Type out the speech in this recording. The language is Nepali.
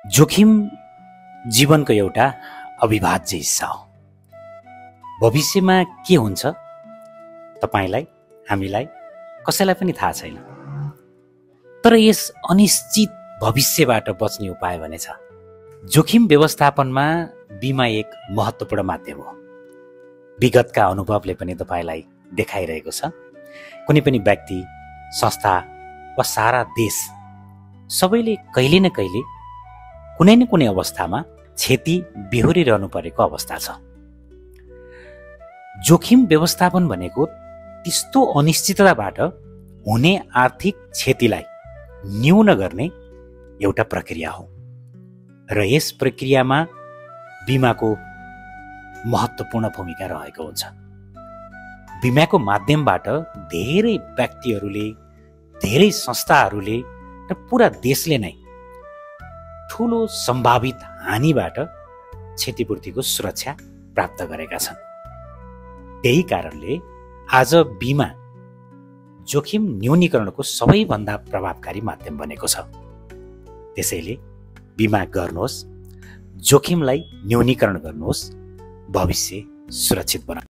जोखिम जीवनको एउटा अविभाज्य हिस्सा हो। भविष्यमा के हुन्छ तपाईलाई, हामीलाई, कसैलाई पनि थाहा छैन। तर यस अनिश्चित भविष्यबाट बच्ने उपाय भने छ। जोखिम व्यवस्थापनमा बीमा एक महत्त्वपूर्ण माध्यम हो। विगतका अनुभवले पनि तपाईलाई देखाइरहेको छ, कुनै पनि व्यक्ति, संस्था वा सारा देश सबैले कहिले न कहिले कुनै न कुनै अवस्थामा क्षति बेहोरिरहनु परेको अवस्था छ। जोखिम व्यवस्थापन भनेको त्यस्तो अनिश्चितताबाट हुने आर्थिक क्षतिलाई न्यून गर्ने एउटा प्रक्रिया हो र यस प्रक्रियामा बीमाको महत्त्वपूर्ण भूमिका रहेको हुन्छ। बीमाको माध्यमबाट धेरै व्यक्तिहरूले, धेरै संस्थाहरूले र पूरा देशले नै ठूलो सम्भावित हानिबाट क्षतिपूर्तिको सुरक्षा प्राप्त गरेका छन्। त्यही कारणले आज बीमा जोखिम न्यूनीकरणको सबैभन्दा प्रभावकारी माध्यम बनेको छ। त्यसैले बीमा गर्नुहोस्, जोखिमलाई न्यूनीकरण गर्नुहोस्, भविष्य सुरक्षित बनाउनुहोस्।